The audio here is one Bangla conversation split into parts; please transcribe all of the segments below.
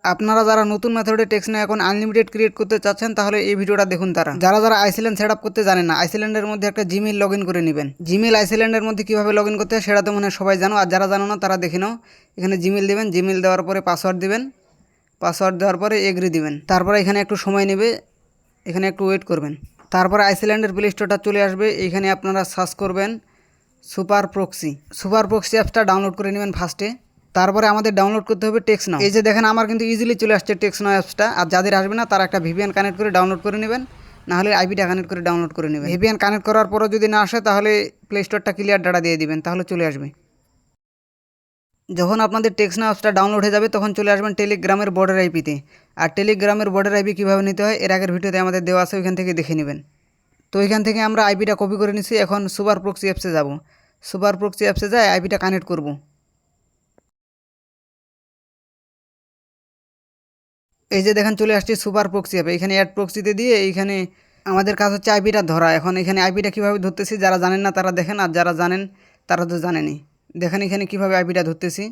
আপনারা যারা নতুন মেথডে টেক্সট নাও এখন আনলিমিটেড ক্রিয়েট করতে চাচ্ছেন তাহলে এই ভিডিওটা দেখুন। যারা যারা আইসল্যান্ড সেট আপ করতে জানেন না, আইসল্যান্ডের মধ্যে একটা জিমেইল লগ ইন করে নেবেন। জিমেইল আইসল্যান্ডের মধ্যে কীভাবে লগ ইন করতে হয় সেটা তো মনে হয় সবাই জানো, আর যারা জানো না তারা দেখে নাও। এখানে জিমেইল দেবেন, জিমেইল দেওয়ার পরে পাসওয়ার্ড দিবেন, পাসওয়ার্ড দেওয়ার পরে এগ্রি দিবেন। তারপরে এখানে একটু সময় নেবে, এখানে একটু ওয়েট করবেন। তারপরে আইসল্যান্ডের প্লে স্টোরটা চলে আসবে। এখানে আপনারা সার্চ করবেন সুপার প্রক্সি। সুপার প্রক্সি অ্যাপসটা ডাউনলোড করে নেবেন ফার্স্টে। তারপরে আমাদের ডাউনলোড করতে হবে টেক্সট নাও। এই যে দেখেন আমার কিন্তু ইজিলি চলে আসছে টেক্সট নাও অ্যাপসটা। আর যাদের আসবে না তারা একটা ভিপিএন কানেক্ট করে ডাউনলোড করে নেবেন, নাহলে আইপিটা কানেক্ট করে ডাউনলোড করে নেবেন। ভিপিএন কানেক্ট করার পরও যদি না আসে তাহলে প্লে স্টোরটা ক্লিয়ার ডাটা দিয়ে দিবেন, তাহলে চলে আসবে। যখন আপনাদের টেক্সট নাও অ্যাপসটা ডাউনলোড হয়ে যাবে তখন চলে আসবেন টেলিগ্রামের বর্ডার আইপিতে। আর টেলিগ্রামের বর্ডার আইপি কীভাবে নিতে হয় এর আগের ভিডিওতে আমাদের দেওয়া আছে, ওইখান থেকে দেখে নেবেন। তো এখান থেকে আমরা আইপিটা কপি করে নিছি। এখন সুপার প্রক্সি অ্যাপসে যাব। সুপার প্রক্সি অ্যাপসে যাই আইপিটা কানেক্ট করব। এই যে দেখেন চলে আসছে সুপার প্রক্সি অ্যাপ। এখানে অ্যাড প্রক্সিতে দিয়ে এইখানে আমাদের কাজ হচ্ছে আইপিটা ধরা। এখন এখানে আইপিটা কীভাবে ধরতেছি যারা জানেন না তারা দেখেন, আর যারা জানেন তারা তো জানেনই। দেখেন এখানে কীভাবে আইপিটা ধরতেছি।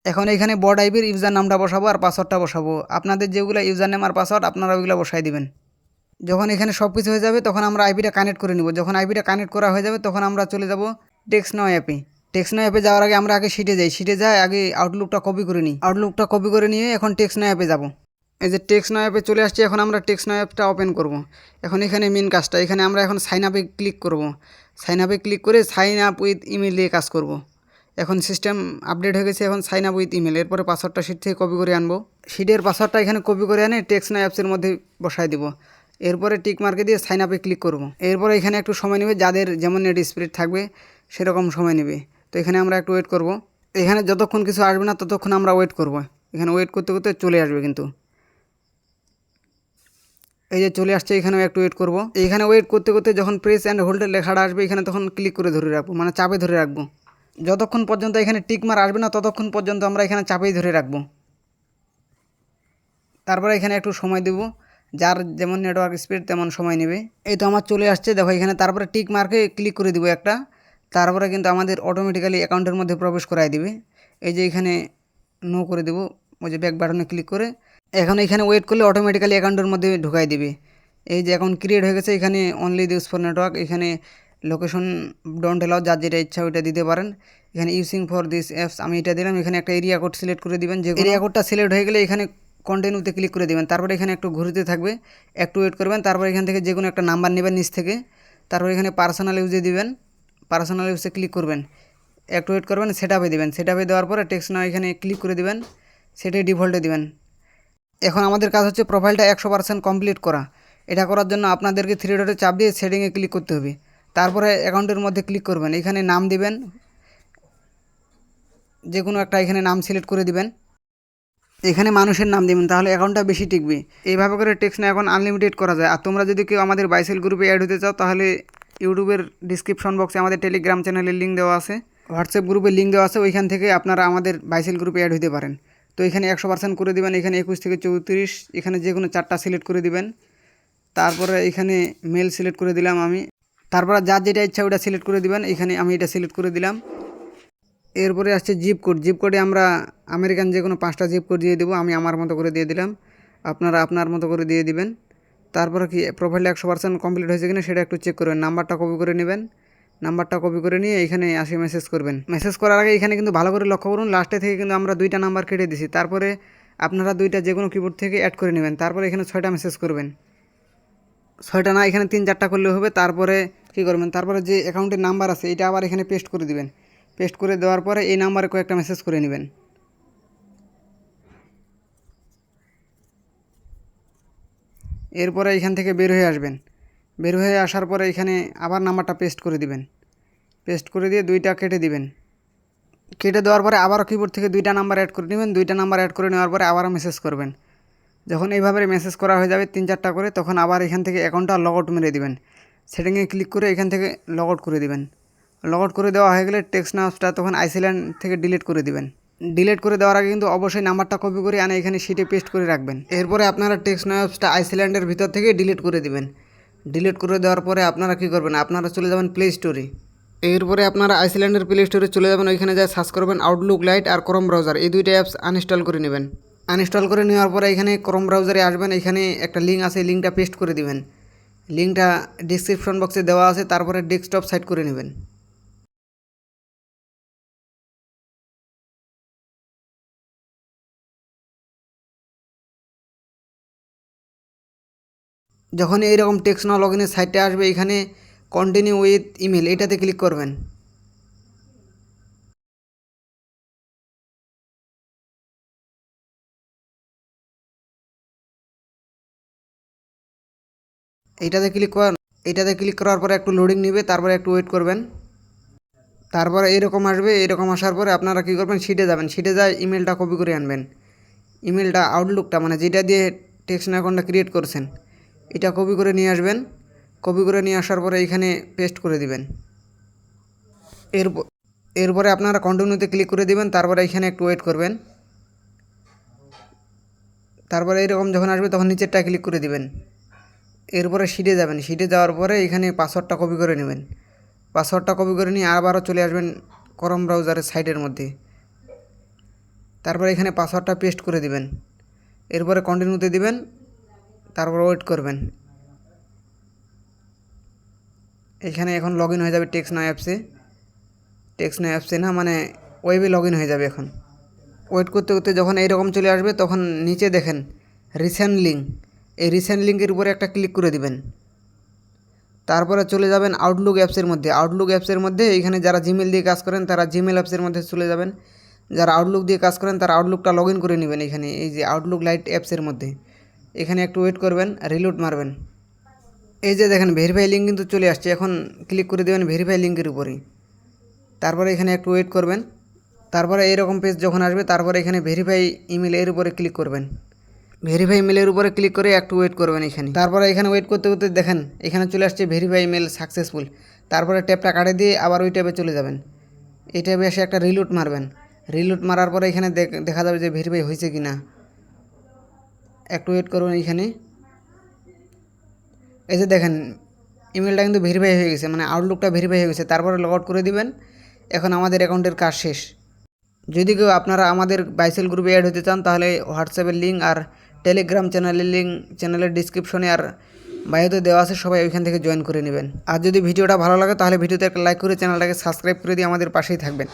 এখন এখানে বড আইপির ইউজার নামটা বসাবো আর পাসওয়ার্ডটা বসাবো। আপনাদের যেগুলো ইউজার নেম আর পাসওয়ার্ড আপনারা ওইগুলো বসাই দিবেন। যখন এখানে সব কিছু হয়ে যাবে তখন আমরা আইপিটা কানেক্ট করে নিব। যখন আইপিটা কানেক্ট করা হয়ে যাবে তখন আমরা চলে যাব টেক্সট নাও অ্যাপে। টেক্সট নাও অ্যাপে যাওয়ার আগে আমরা আগে শিটে যাই। শিটে যাই আগে আউটলুকটা কপি করে নিই। আউটলুকটা কপি করে নিয়ে এখন টেক্সট নাও অ্যাপে যাব। এই যে টেক্সট নাও অ্যাপে চলে আসছে। এখন আমরা টেক্সট নাও অ্যাপটা ওপেন করব। এখন এখানে মেন কাজটা, এখানে আমরা এখন সাইন আপে ক্লিক করব। সাইন আপে ক্লিক করে সাইন আপ উইথ ইমেল দিয়ে কাজ করব। এখন সিস্টেম আপডেট হয়ে গেছে। এখন সাইন আপ উইথ ইমেল, এরপরে পাসওয়ার্ডটা শিট থেকে কপি করে আনবো। শিটের পাসওয়ার্ডটা এখানে কপি করে আনে টেক্সট নাও অ্যাপসের মধ্যে বসাই দিব। এরপরে টিক মার্কে দিয়ে সাইন আপে ক্লিক করব। এরপরে এখানে একটু সময় নেবে, যাদের যেমন নেট স্পিড থাকবে সেরকম সময় নেবে। তো এখানে আমরা একটু ওয়েট করব। এখানে যতক্ষণ কিছু আসবে না ততক্ষণ আমরা ওয়েট করব। এখানে ওয়েট করতে করতে চলে আসবে কিন্তু। এই যে চলে আসছে, এখানেও একটু ওয়েট করব। এখানে ওয়েট করতে করতে যখন প্রেস অ্যান্ড হোল্ডের লেখাটা আসবে এখানে তখন ক্লিক করে ধরে রাখবো, মানে চাপে ধরে রাখবো। যতক্ষণ পর্যন্ত এখানে টিক মার আসবে না ততক্ষণ পর্যন্ত আমরা এখানে চাপেই ধরে রাখবো। তারপরে এখানে একটু সময় দেব, যার যেমন নেটওয়ার্ক স্পিড তেমন সময় নেবে। এই তো আমার চলে আসছে দেখো এখানে। তারপরে টিক মার্কে ক্লিক করে দিব একটা। তারপরে কিন্তু আমাদের অটোমেটিক্যালি অ্যাকাউন্টের মধ্যে প্রবেশ করাই দিবে। এই যে এখানে নো করে দেবো, ওই যে ব্যাক বাটনে ক্লিক করে। এখন এখানে ওয়েট করলে অটোমেটিক্যালি অ্যাকাউন্টের মধ্যে ঢুকাই দিবে। এই যে অ্যাকাউন্ট ক্রিয়েট হয়ে গেছে। এখানে অনলি দিউজ ফর নেটওয়ার্ক, এখানে লোকেশন ডোন্ট এলাও, যার যেটা ইচ্ছা ওইটা দিতে পারেন। এখানে ইউজিং ফর দিস অ্যাপস আমি এটা দিলাম। এখানে একটা এরিয়া কোড সিলেক্ট করে দিবেন। যে এরিয়া কোডটা সিলেক্ট হয়ে গেলে এখানে কন্টিনিউতে ক্লিক করে দেবেন। তারপরে এখানে একটু ঘুরতে থাকবে, একটু ওয়েট করবেন। তারপর এখান থেকে যে কোনো একটা নাম্বার নেবেন নিচ থেকে। তারপর এখানে পার্সোনাল ইউজে দিবেন, পার্সোনাল ইউজে ক্লিক করবেন, একটু ওয়েট করবেন, সেটআপে দিবেন। সেটআপে দেওয়ার পরে টেক্সট নাও এখানে ক্লিক করে দিবেন, সেটাই ডিফল্টে দিবেন। এখন আমাদের কাজ হচ্ছে প্রোফাইলটা 100% কমপ্লিট করা। এটা করার জন্য আপনাদেরকে থ্রি ডটে চাপ দিয়ে সেটিংয়ে ক্লিক করতে হবে। তারপরে অ্যাকাউন্টের মধ্যে ক্লিক করবেন, এখানে নাম দিবেন, যে কোনো একটা এখানে নাম সিলেক্ট করে দিবেন। এখানে মানুষের নাম দিবেন, তাহলে অ্যাকাউন্টটা বেশি টিকবে। এইভাবে করে টেক্সট নাও এখন আনলিমিটেড করা যায়। আর তোমরা যদি কেউ আমাদের বাইসেল গ্রুপে অ্যাড হতে চাও তাহলে ইউটিউবের ডিসক্রিপশন বক্সে আমাদের টেলিগ্রাম চ্যানেলের লিঙ্ক দেওয়া আছে, হোয়াটসঅ্যাপ গ্রুপের লিঙ্ক দেওয়া আছে, ওইখান থেকে আপনারা আমাদের বাইসেল গ্রুপে অ্যাড হতে পারেন। তো এখানে 100% করে দিবেন। এখানে 21 থেকে 34, এখানে যে কোনো 4টা সিলেক্ট করে দিবেন। তারপরে এখানে মেল সিলেক্ট করে দিলাম আমি। তারপরে যার যেটা ইচ্ছা ওটা সিলেক্ট করে দিবেন। এখানে আমি এটা সিলেক্ট করে দিলাম। এরপরে আসছে জিপ কোড। জিপ কোডে আমরা আমেরিকান যে কোনো 5টা জিপ কোড দিয়ে দেবো। আমি আমার মতো করে দিয়ে দিলাম, আপনারা আপনার মতো করে দিয়ে দিবেন। তারপরে কি প্রোফাইলটা 100% কমপ্লিট হয়েছে কিনা সেটা একটু চেক করবেন। নাম্বারটা কপি করে নেবেন। নাম্বারটা কপি করে নিয়ে এখানে আসে মেসেজ করবেন। মেসেজ করার আগে এখানে কিন্তু ভালো করে লক্ষ্য করুন, লাস্টে থেকে কিন্তু আমরা 2টা নাম্বার কেটে দিছি। তারপরে আপনারা 2টা যে কোনো কিবোর্ড থেকে অ্যাড করে নেবেন। তারপরে এখানে 6টা মেসেজ করবেন। 6টা না, এখানে 3-4টা করলে হবে। তারপরে কী করবেন, তারপরে যে অ্যাকাউন্টের নাম্বার আছে এটা আবার এখানে পেস্ট করে দিবেন। পেস্ট করে দেওয়ার পরে এই নাম্বারে কয়েকটা মেসেজ করে নেবেন। এরপরে এখান থেকে বের হয়ে আসবেন। বের হয়ে আসার পরে এখানে আবার নাম্বারটা পেস্ট করে দিবেন। পেস্ট করে দিয়ে 2টা কেটে দিবেন। কেটে দেওয়ার পরে আবারও কিবোর্ড থেকে 2টা নাম্বার অ্যাড করে নেবেন। 2টা নাম্বার অ্যাড করে নেওয়ার পরে আবারও মেসেজ করবেন। যখন এইভাবে মেসেজ করা হয়ে যাবে 3-4টা করে, তখন আবার এখান থেকে অ্যাকাউন্টটা লগ আউট মেরে দিবেন। সেটিংয়ে ক্লিক করে এখান থেকে লগ আউট করে দিবেন। লগ আউট করে দেওয়া হয়ে গেলে টেক্সট নাওটা তখন আইসল্যান্ড থেকে ডিলিট করে দিবেন। ডিলিট করে দেওয়ার আগে কিন্তু অবশ্যই নাম্বারটা কপি করে আনে এখানে শিটে পেস্ট করে রাখবেন। এরপরে আপনারা টেক্সট নাওটা আইসল্যান্ডের ভিতর থেকে ডিলিট করে দিবেন। ডিলিট করে দেওয়ার পরে আপনারা কী করবেন, আপনারা চলে যাবেন প্লে স্টোরে। এরপরে আপনারা আইসল্যান্ডের প্লে স্টোরে চলে যাবেন, ওইখানে যা সার্চ করবেন আউটলুক লাইট আর ক্রোম ব্রাউজার, এই দুইটা অ্যাপস আনইনস্টল করে নেবেন। আনইনস্টল করে নেওয়ার পরে এখানে ক্রোম ব্রাউজারে আসবেন, এখানে একটা লিঙ্ক আছে, লিঙ্কটা পেস্ট করে দিবেন। লিঙ্কটা ডিসক্রিপশন বক্সে দেওয়া আছে, তারপরে ডেস্কটপ সাইট করে নেবেন। যখন এইরকম টেক্সট নাও লগ ইনের সাইটে আসবে, এখানে কন্টিনিউ উইথ ইমেল এটাতে ক্লিক করবেন। এটাতে ক্লিক করার পরে একটু লোডিং নেবে, তারপরে একটু ওয়েট করবেন। তারপরে এইরকম আসবে, এরকম আসার পরে আপনারা কী করবেন, শিটে যাবেন, শিটে যায় ইমেলটা কপি করে আনবেন। ইমেলটা আউটলুকটা মানে যেটা দিয়ে টেক্সট অ্যাকাউন্টটা ক্রিয়েট করছেন এটা কপি করে নিয়ে আসবেন। কপি করে নিয়ে আসার পরে এখানে পেস্ট করে দিবেন। এরপরে আপনারা কন্টিনিউতে ক্লিক করে দিবেন, তারপরে এখানে একটু ওয়েট করবেন। তারপরে এরকম যখন আসবে তখন নিচেরটা ক্লিক করে দিবেন। এরপরে শিটে যাবেন, শিটে যাওয়ার পরে এখানে পাসওয়ার্ডটা কপি করে নেবেন। পাসওয়ার্ডটা কপি করে নিয়ে আবারও চলে আসবেন ক্রোম ব্রাউজারের সাইটের মধ্যে। তারপরে এখানে পাসওয়ার্ডটা পেস্ট করে দিবেন। এরপরে কন্টিনিউতে দিবেন, তারপর ওয়েট করবেন। এখানে এখন লগ ইন হয়ে যাবে টেক্সট নাও অ্যাপসে না মানে ওয়েবে লগ ইন হয়ে যাবে। এখন ওয়েট করতে করতে যখন এইরকম চলে আসবে তখন নিচে দেখেন রিসেন্ট লিঙ্ক, এই রিসেন্ট লিঙ্কের উপরে একটা ক্লিক করে দিবেন। তারপরে চলে যাবেন আউটলুক অ্যাপসের মধ্যে। আউটলুক অ্যাপসের মধ্যে এখানে যারা জিমেল দিয়ে কাজ করেন তারা জিমেল অ্যাপসের মধ্যে চলে যাবেন, যারা আউটলুক দিয়ে কাজ করেন তারা আউটলুকটা লগ ইন করে নেবেন। এখানে এই যে আউটলুক লাইট অ্যাপসের মধ্যে এখানে একটু ওয়েট করবেন, রিলোড মারবেন। এই যে দেখেন ভেরিফাই লিঙ্ক কিন্তু চলে আসছে, এখন ক্লিক করে দেবেন ভেরিফাই লিঙ্কের উপরেই। তারপরে এখানে একটু ওয়েট করবেন। তারপরে এইরকম পেজ যখন আসবে তারপরে এখানে ভেরিফাই ইমেল এর উপরে ক্লিক করবেন। ভেরিফাই ইমেলের উপরে ক্লিক করে একটু ওয়েট করবেন এখানে। তারপরে এখানে ওয়েট করতে করতে দেখেন এখানে চলে আসছে ভেরিফাই ইমেল সাকসেসফুল। তারপরে ট্যাপটা কাটে দিয়ে আবার ওই ট্যাবে চলে যাবেন। এই ট্যাবে এসে একটা রিলোড মারবেন। রিলোড মারার পরে এখানে দেখা যাবে যে ভেরিফাই হয়েছে কি না। একটু ওয়েট করবেন এখানে। এই যে দেখেন ইমেলটা কিন্তু ভেরিফাই হয়ে গেছে, মানে আউটলুকটা ভেরিফাই হয়ে গেছে। তারপরে লগ আউট করে দিবেন। এখন আমাদের অ্যাকাউন্টের কাজ শেষ। যদি কেউ আপনারা আমাদের বাইসেল গ্রুপে অ্যাড হতে চান তাহলে হোয়াটসঅ্যাপের লিঙ্ক আর টেলিগ্রাম চ্যানেলের লিঙ্ক চ্যানেলের ডিসক্রিপশনে আর বায়োতে দেওয়া আছে, সবাই ওইখান থেকে জয়েন করে নেবেন। আর যদি ভিডিওটা ভালো লাগে তাহলে ভিডিওতে একটা লাইক করে চ্যানেলটাকে সাবস্ক্রাইব করে দিয়ে আমাদের পাশেই থাকবেন।